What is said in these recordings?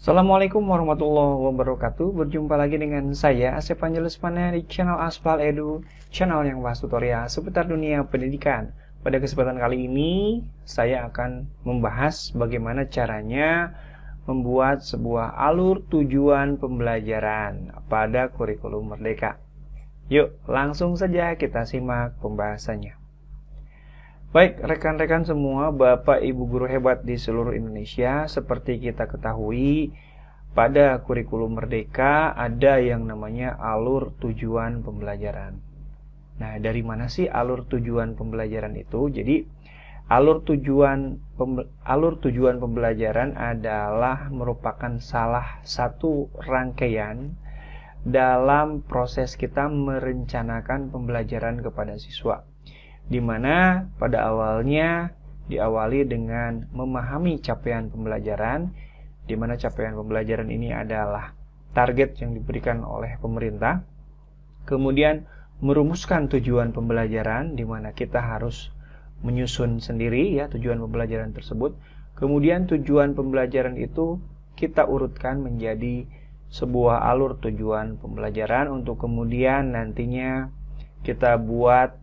Assalamualaikum warahmatullahi wabarakatuh. Berjumpa lagi dengan saya Asep Angelus Mana di channel Aspal Edu, channel yang bahas tutorial seputar dunia pendidikan. Pada kesempatan kali ini saya akan membahas bagaimana caranya membuat sebuah alur tujuan pembelajaran pada kurikulum Merdeka. Yuk, langsung saja kita simak pembahasannya. Baik, rekan-rekan semua, Bapak Ibu guru hebat di seluruh Indonesia, seperti kita ketahui, pada kurikulum Merdeka ada yang namanya alur tujuan pembelajaran. Nah, dari mana sih alur tujuan pembelajaran itu? Jadi, alur tujuan pembelajaran adalah merupakan salah satu rangkaian dalam proses kita merencanakan pembelajaran kepada siswa, di mana pada awalnya diawali dengan memahami capaian pembelajaran, di mana capaian pembelajaran ini adalah target yang diberikan oleh pemerintah. Kemudian merumuskan tujuan pembelajaran, di mana kita harus menyusun sendiri ya tujuan pembelajaran tersebut. Kemudian tujuan pembelajaran itu kita urutkan menjadi sebuah alur tujuan pembelajaran untuk kemudian nantinya kita buat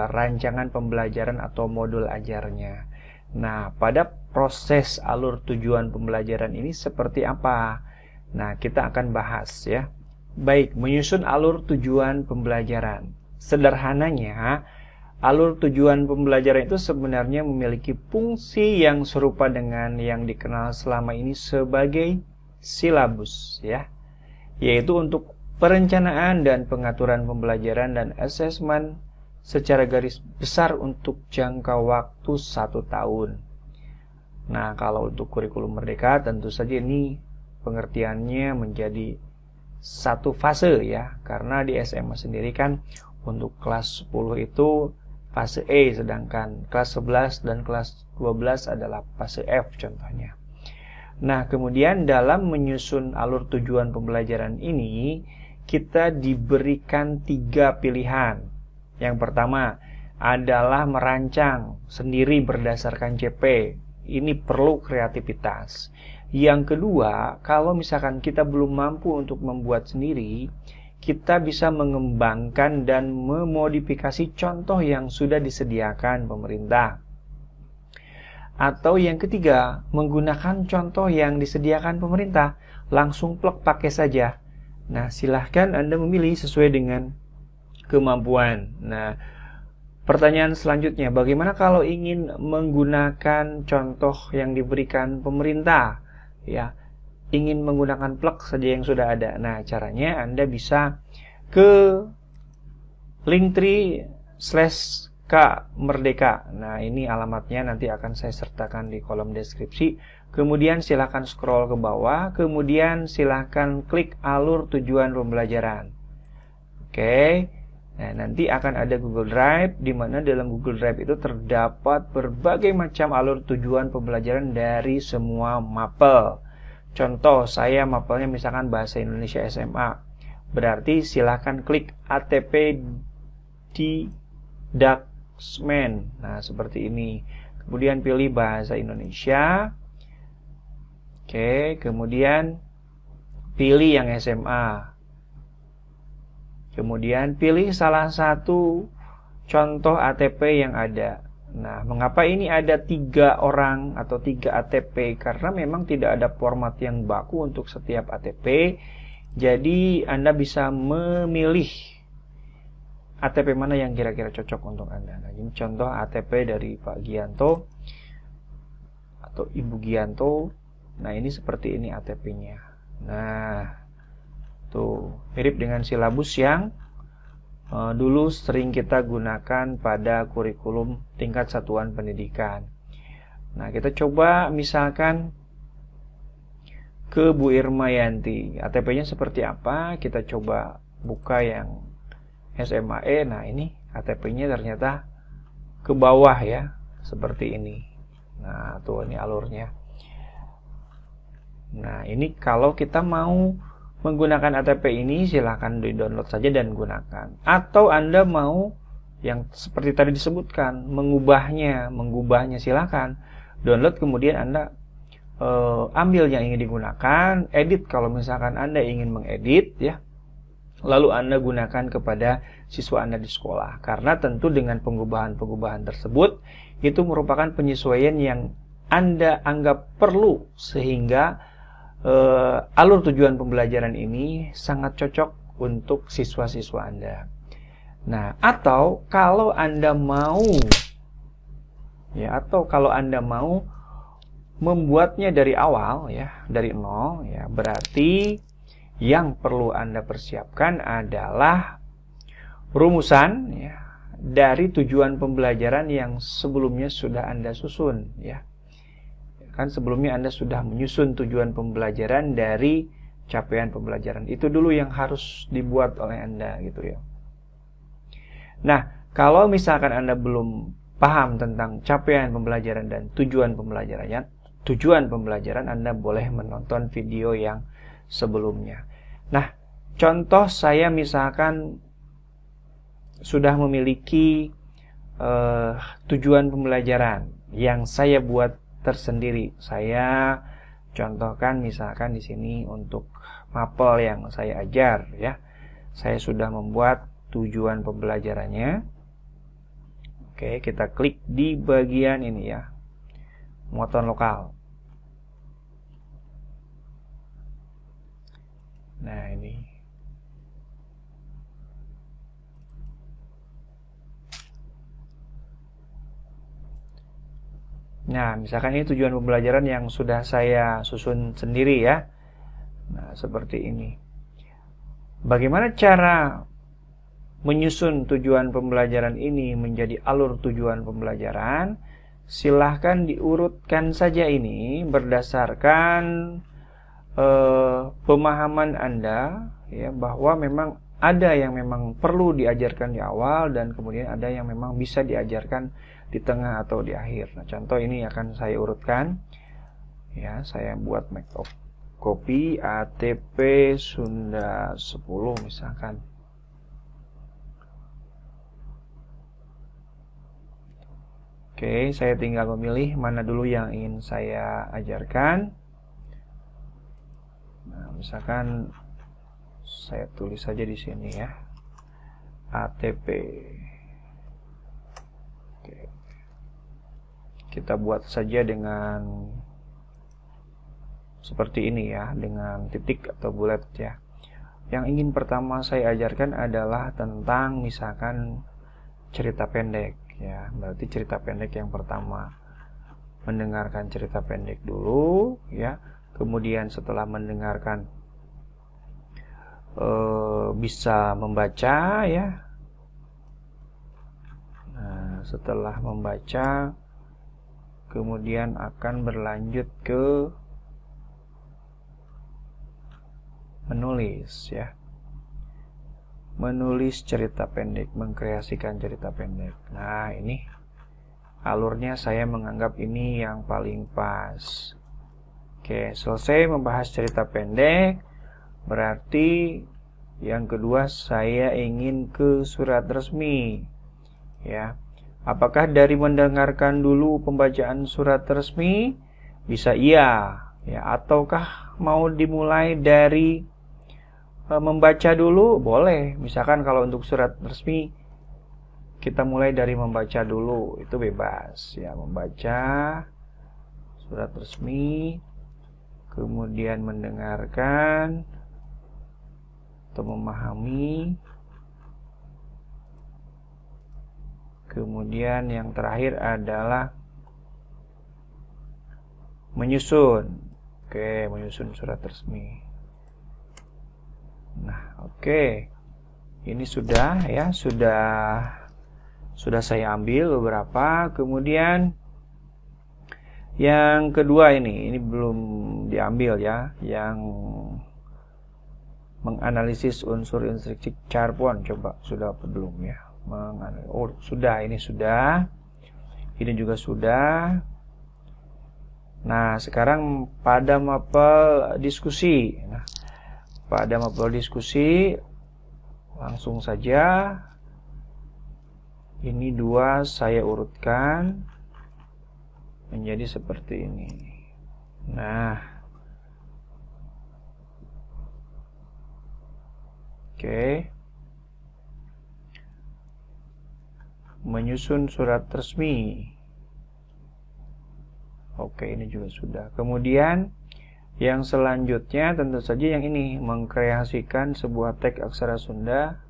rancangan pembelajaran atau modul ajarnya. Nah, pada proses alur tujuan pembelajaran ini seperti apa? Nah, kita akan bahas ya. Baik, menyusun alur tujuan pembelajaran. Sederhananya, alur tujuan pembelajaran itu sebenarnya memiliki fungsi yang serupa dengan yang dikenal selama ini sebagai silabus ya. Yaitu untuk perencanaan dan pengaturan pembelajaran dan asesmen secara garis besar untuk jangka waktu 1 tahun. Nah, kalau untuk kurikulum Merdeka tentu saja ini pengertiannya menjadi satu fase ya, karena di SMA sendiri kan untuk kelas 10 itu fase E, sedangkan kelas 11 dan kelas 12 adalah fase F contohnya. Nah, kemudian dalam menyusun alur tujuan pembelajaran ini kita diberikan 3 pilihan. Yang pertama adalah merancang sendiri berdasarkan CP. Ini perlu kreativitas. Yang kedua, kalau misalkan kita belum mampu untuk membuat sendiri, kita bisa mengembangkan dan memodifikasi contoh yang sudah disediakan pemerintah. Atau yang ketiga, menggunakan contoh yang disediakan pemerintah, langsung plug pakai saja. Nah, silahkan Anda memilih sesuai dengan kemampuan. Nah, pertanyaan selanjutnya, bagaimana kalau ingin menggunakan contoh yang diberikan pemerintah? Ya, ingin menggunakan plug saja yang sudah ada. Nah, caranya Anda bisa ke linktree/K-Merdeka. Nah, ini alamatnya nanti akan saya sertakan di kolom deskripsi. Kemudian silakan scroll ke bawah, kemudian silakan klik alur tujuan pembelajaran. Oke. Nah, nanti akan ada Google Drive, di mana dalam Google Drive itu terdapat berbagai macam alur tujuan pembelajaran dari semua mapel. Contoh, saya mapelnya misalkan Bahasa Indonesia SMA. Berarti silahkan klik ATP di Didakmen. Nah, seperti ini. Kemudian pilih Bahasa Indonesia. Oke, kemudian pilih yang SMA. Kemudian pilih salah satu contoh ATP yang ada. Nah, mengapa ini ada 3 orang atau 3 ATP? Karena memang tidak ada format yang baku untuk setiap ATP. Jadi Anda bisa memilih ATP mana yang kira-kira cocok untuk Anda. Nah, ini contoh ATP dari Pak Gianto atau Ibu Gianto. Nah, ini seperti ini ATP-nya. Nah, tuh, mirip dengan silabus yang dulu sering kita gunakan pada kurikulum tingkat satuan pendidikan. Nah, kita coba misalkan ke Bu Irmayanti. ATP-nya seperti apa? Kita coba buka yang SMAE. Nah, ini ATP-nya ternyata ke bawah ya, seperti ini. Nah, tuh ini alurnya. Nah, ini kalau kita mau menggunakan ATP ini, silahkan di-download saja dan gunakan. Atau Anda mau yang seperti tadi disebutkan, menggubahnya silahkan. Download kemudian Anda ambil yang ingin digunakan, edit kalau misalkan Anda ingin mengedit ya. Lalu Anda gunakan kepada siswa Anda di sekolah. Karena tentu dengan pengubahan-pengubahan tersebut itu merupakan penyesuaian yang Anda anggap perlu sehingga alur tujuan pembelajaran ini sangat cocok untuk siswa-siswa Anda. Nah, atau kalau Anda mau membuatnya dari awal ya, dari nol ya, berarti yang perlu Anda persiapkan adalah rumusan ya, dari tujuan pembelajaran yang sebelumnya sudah Anda susun ya. Kan sebelumnya Anda sudah menyusun tujuan pembelajaran dari capaian pembelajaran. Itu dulu yang harus dibuat oleh Anda gitu ya. Nah, kalau misalkan Anda belum paham tentang capaian pembelajaran dan tujuan pembelajaran Anda boleh menonton video yang sebelumnya. Nah, contoh saya misalkan sudah memiliki tujuan pembelajaran yang saya buat tersendiri. Saya contohkan misalkan di sini untuk mapel yang saya ajar ya. Saya sudah membuat tujuan pembelajarannya. Oke, kita klik di bagian ini ya. Muatan lokal. Nah, ini. Nah, misalkan ini tujuan pembelajaran yang sudah saya susun sendiri ya. Nah, seperti ini. Bagaimana cara menyusun tujuan pembelajaran ini menjadi alur tujuan pembelajaran? Silahkan diurutkan saja ini berdasarkan pemahaman Anda ya, bahwa memang ada yang memang perlu diajarkan di awal dan kemudian ada yang memang bisa diajarkan di tengah atau di akhir. Nah, contoh ini akan saya urutkan ya, saya buat make of copy ATP Sunda 10 misalkan. Oke, saya tinggal memilih mana dulu yang ingin saya ajarkan. Nah, misalkan saya tulis saja di sini ya, ATP. Oke. Kita buat saja dengan seperti ini ya, dengan titik atau bullet ya. Yang ingin pertama saya ajarkan adalah tentang misalkan cerita pendek ya. Berarti cerita pendek yang pertama. Mendengarkan cerita pendek dulu ya. Kemudian setelah mendengarkan bisa membaca ya. Nah, setelah membaca kemudian akan berlanjut ke menulis ya. Menulis cerita pendek, mengkreasikan cerita pendek. Nah, ini alurnya saya menganggap ini yang paling pas. Oke, selesai membahas cerita pendek. Berarti yang kedua saya ingin ke surat resmi. Ya. Apakah dari mendengarkan dulu pembacaan surat resmi? Bisa iya, ya, ataukah mau dimulai dari membaca dulu? Boleh. Misalkan kalau untuk surat resmi kita mulai dari membaca dulu, itu bebas ya, membaca surat resmi, kemudian mendengarkan atau memahami, kemudian yang terakhir adalah menyusun. Oke, menyusun surat resmi. Nah, oke. Ini sudah ya, sudah saya ambil beberapa. Kemudian yang kedua ini belum diambil ya, yang menganalisis unsur instruksi Charpon. Coba sudah apa belum ya? Oh, sudah, ini sudah. Ini juga sudah. Nah, sekarang pada mapel diskusi. Nah, pada mapel diskusi langsung saja ini dua saya urutkan menjadi seperti ini. Nah, oke. Menyusun surat resmi. Oke, ini juga sudah. Kemudian yang selanjutnya tentu saja yang ini, mengkreasikan sebuah teks aksara Sunda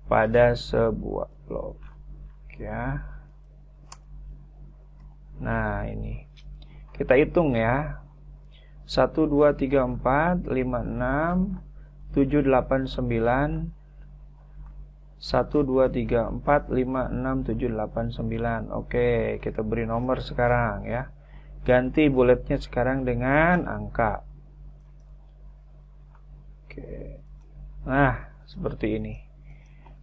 pada sebuah blog. Ya. Nah, ini. Kita hitung ya. 1 2 3 4 5 6 7 8 9 1 2 3 4 5 6 7 8 9. Oke, kita beri nomor sekarang ya. Ganti bulletnya sekarang dengan angka. Oke. Nah, seperti ini.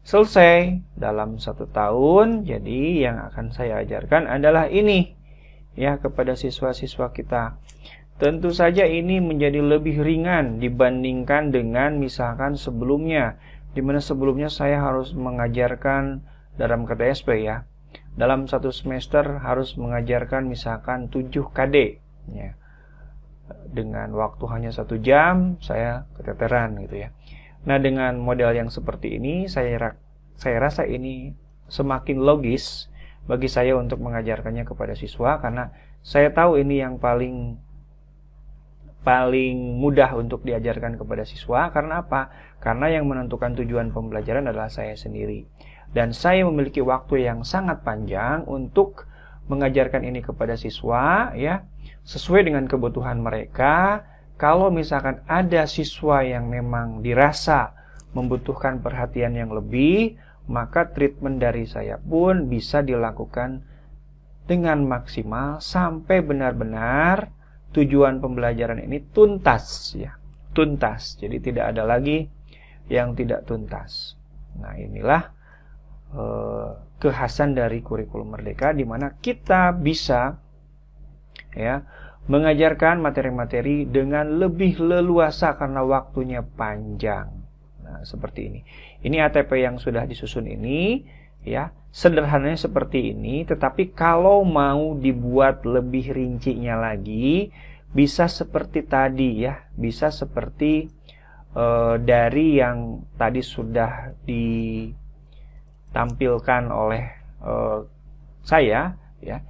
Selesai dalam 1 tahun. Jadi yang akan saya ajarkan adalah ini ya kepada siswa-siswa kita. Tentu saja ini menjadi lebih ringan dibandingkan dengan misalkan sebelumnya, di mana sebelumnya saya harus mengajarkan dalam KTSP ya. Dalam 1 semester harus mengajarkan misalkan 7 KD ya. Dengan waktu hanya 1 jam, saya keteteran gitu ya. Nah, dengan model yang seperti ini, saya rasa ini semakin logis bagi saya untuk mengajarkannya kepada siswa, karena saya tahu ini yang paling mudah untuk diajarkan kepada siswa. Karena apa? Karena yang menentukan tujuan pembelajaran adalah saya sendiri. Dan saya memiliki waktu yang sangat panjang untuk mengajarkan ini kepada siswa ya, sesuai dengan kebutuhan mereka. Kalau misalkan ada siswa yang memang dirasa membutuhkan perhatian yang lebih, maka treatment dari saya pun bisa dilakukan dengan maksimal sampai benar-benar tujuan pembelajaran ini tuntas ya. Tuntas. Jadi tidak ada lagi yang tidak tuntas. Nah, inilah kekhasan dari kurikulum Merdeka, di mana kita bisa ya mengajarkan materi-materi dengan lebih leluasa karena waktunya panjang. Nah, seperti ini. Ini ATP yang sudah disusun ini ya. Sederhananya seperti ini, tetapi kalau mau dibuat lebih rincinya lagi, bisa seperti tadi ya. Bisa seperti dari yang tadi sudah ditampilkan oleh saya ya.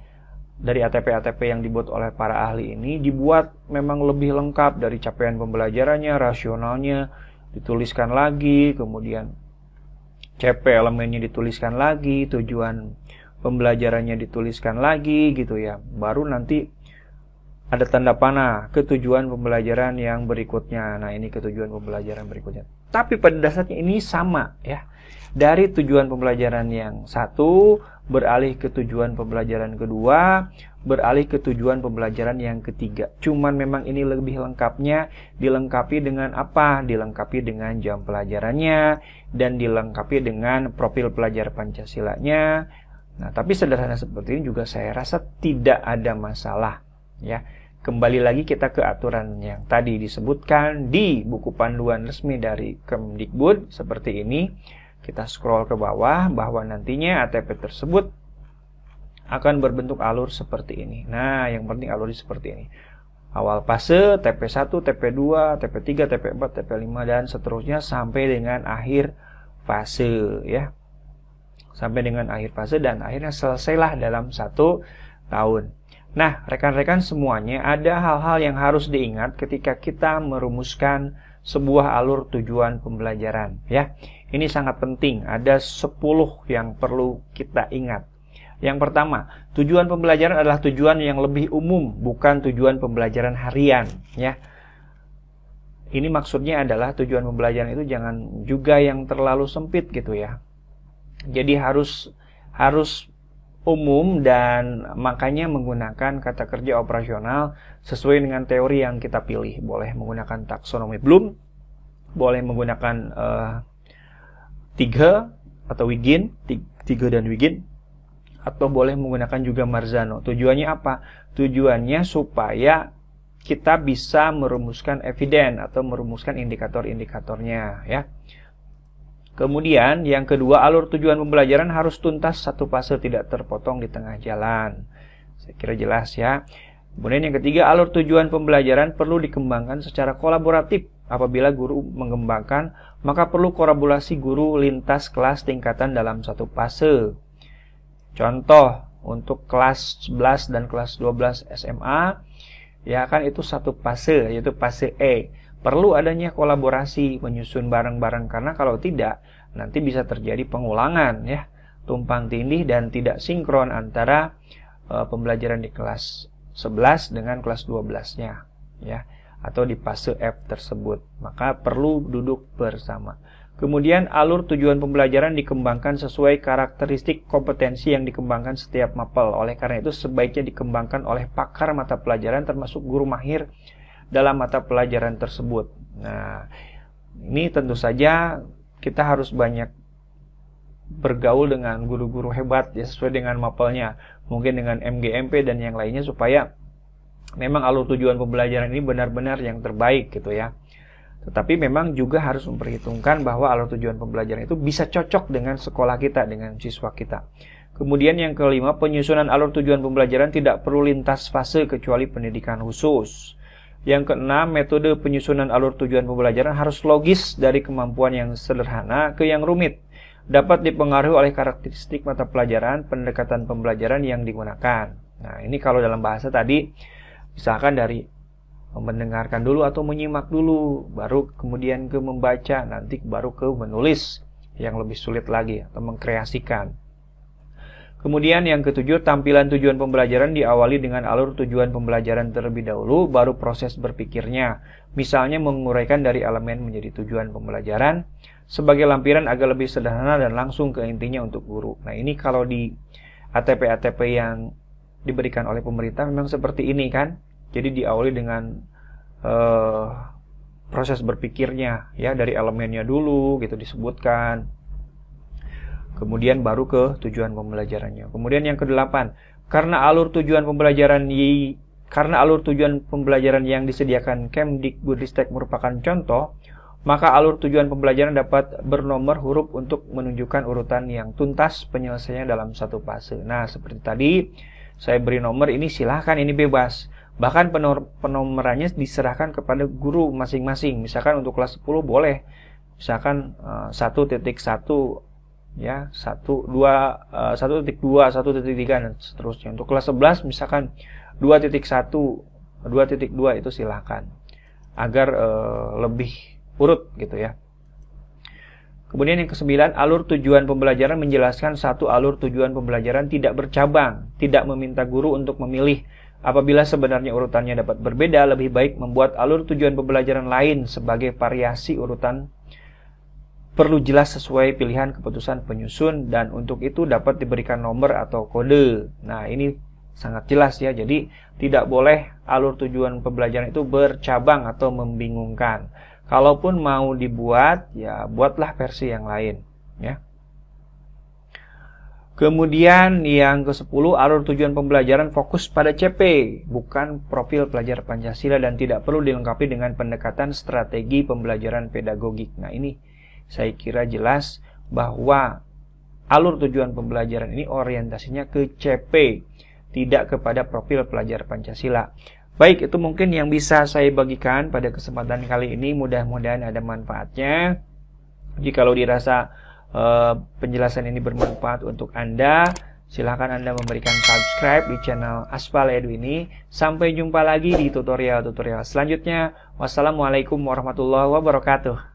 Dari ATP-ATP yang dibuat oleh para ahli ini dibuat memang lebih lengkap, dari capaian pembelajarannya, rasionalnya dituliskan lagi, kemudian CP elemennya dituliskan lagi, tujuan pembelajarannya dituliskan lagi gitu ya. Baru nanti ada tanda panah ketujuan pembelajaran yang berikutnya. Nah, ini ketujuan pembelajaran berikutnya. Tapi pada dasarnya ini sama ya. Dari tujuan pembelajaran yang satu beralih ke tujuan pembelajaran kedua, beralih ke tujuan pembelajaran yang ketiga. Cuman memang ini lebih lengkapnya dilengkapi dengan apa? Dilengkapi dengan jam pelajarannya dan dilengkapi dengan profil pelajar Pancasilanya. Nah, tapi sederhana seperti ini juga saya rasa tidak ada masalah ya. Kembali lagi kita ke aturan yang tadi disebutkan di buku panduan resmi dari Kemdikbud seperti ini. Kita scroll ke bawah bahwa nantinya ATP tersebut akan berbentuk alur seperti ini. Nah, yang penting alurnya seperti ini. Awal fase, TP1, TP2, TP3, TP4, TP5 dan seterusnya sampai dengan akhir fase ya. Sampai dengan akhir fase dan akhirnya selesailah dalam 1 tahun. Nah, rekan-rekan semuanya, ada hal-hal yang harus diingat ketika kita merumuskan sebuah alur tujuan pembelajaran ya. Ini sangat penting, ada 10 yang perlu kita ingat. Yang pertama, tujuan pembelajaran adalah tujuan yang lebih umum, bukan tujuan pembelajaran harian ya. Ini maksudnya adalah tujuan pembelajaran itu jangan juga yang terlalu sempit gitu ya. Jadi harus umum, dan makanya menggunakan kata kerja operasional sesuai dengan teori yang kita pilih. Boleh menggunakan taksonomi Bloom, boleh menggunakan Tiga atau Wigin, Tiga dan Wigin, atau boleh menggunakan juga Marzano. Tujuannya apa? Tujuannya supaya kita bisa merumuskan eviden atau merumuskan indikator-indikatornya ya. Kemudian yang kedua, alur tujuan pembelajaran harus tuntas 1 fase, tidak terpotong di tengah jalan. Saya kira jelas ya. Kemudian yang ketiga, alur tujuan pembelajaran perlu dikembangkan secara kolaboratif. Apabila guru mengembangkan, maka perlu kolaborasi guru lintas kelas tingkatan dalam satu fase. Contoh, untuk kelas 11 dan kelas 12 SMA, ya kan itu satu fase, yaitu fase E. Perlu adanya kolaborasi, menyusun bareng-bareng, karena kalau tidak, nanti bisa terjadi pengulangan, ya, tumpang tindih dan tidak sinkron antara pembelajaran di kelas 11 dengan kelas 12-nya, ya, atau di fase F tersebut. Maka perlu duduk bersama. Kemudian alur tujuan pembelajaran dikembangkan sesuai karakteristik kompetensi yang dikembangkan setiap mapel. Oleh karena itu sebaiknya dikembangkan oleh pakar mata pelajaran termasuk guru mahir dalam mata pelajaran tersebut. Nah, ini tentu saja kita harus banyak bergaul dengan guru-guru hebat ya, sesuai dengan mapelnya, mungkin dengan MGMP dan yang lainnya, supaya memang alur tujuan pembelajaran ini benar-benar yang terbaik gitu ya. Tetapi memang juga harus memperhitungkan bahwa alur tujuan pembelajaran itu bisa cocok dengan sekolah kita, dengan siswa kita. Kemudian yang kelima, penyusunan alur tujuan pembelajaran tidak perlu lintas fase kecuali pendidikan khusus. Yang keenam, metode penyusunan alur tujuan pembelajaran harus logis dari kemampuan yang sederhana ke yang rumit. Dapat dipengaruhi oleh karakteristik mata pelajaran, pendekatan pembelajaran yang digunakan. Nah, ini kalau dalam bahasa tadi, misalkan dari mendengarkan dulu atau menyimak dulu, baru kemudian ke membaca, nanti baru ke menulis yang lebih sulit lagi, atau mengkreasikan. Kemudian yang ketujuh, tampilan tujuan pembelajaran diawali dengan alur tujuan pembelajaran terlebih dahulu, baru proses berpikirnya. Misalnya menguraikan dari elemen menjadi tujuan pembelajaran, sebagai lampiran agar lebih sederhana dan langsung ke intinya untuk guru. Nah, ini kalau di ATP-ATP yang diberikan oleh pemerintah memang seperti ini kan. Jadi diawali dengan proses berpikirnya, ya, dari elemennya dulu gitu disebutkan. Kemudian baru ke tujuan pembelajarannya. Kemudian yang kedelapan, karena alur tujuan pembelajaran yang disediakan Kemdikbudristek merupakan contoh, maka alur tujuan pembelajaran dapat bernomor huruf untuk menunjukkan urutan yang tuntas penyelesaiannya dalam satu fase. Nah, seperti tadi saya beri nomor, ini silahkan, ini bebas. Bahkan penomorannya diserahkan kepada guru masing-masing. Misalkan untuk kelas 10 boleh, misalkan 1.1 ya, 1.2, 1.3 dan seterusnya. Untuk kelas 11 misalkan 2.1, 2.2 itu silahkan, agar lebih urut gitu ya. Kemudian yang ke-9, alur tujuan pembelajaran menjelaskan satu alur tujuan pembelajaran tidak bercabang, tidak meminta guru untuk memilih. Apabila sebenarnya urutannya dapat berbeda, lebih baik membuat alur tujuan pembelajaran lain sebagai variasi urutan. Perlu jelas sesuai pilihan keputusan penyusun, dan untuk itu dapat diberikan nomor atau kode. Nah, ini sangat jelas ya. Jadi tidak boleh alur tujuan pembelajaran itu bercabang atau membingungkan. Kalaupun mau dibuat, ya buatlah versi yang lain ya. Kemudian yang ke-10, alur tujuan pembelajaran fokus pada CP, bukan profil pelajar Pancasila, dan tidak perlu dilengkapi dengan pendekatan strategi pembelajaran pedagogik. Nah, ini saya kira jelas bahwa alur tujuan pembelajaran ini orientasinya ke CP, tidak kepada profil pelajar Pancasila. Baik, itu mungkin yang bisa saya bagikan pada kesempatan kali ini. Mudah-mudahan ada manfaatnya. Jikalau dirasa penjelasan ini bermanfaat untuk Anda, silahkan Anda memberikan subscribe di channel Aspal Edu ini. Sampai jumpa lagi di tutorial-tutorial selanjutnya. Wassalamualaikum warahmatullahi wabarakatuh.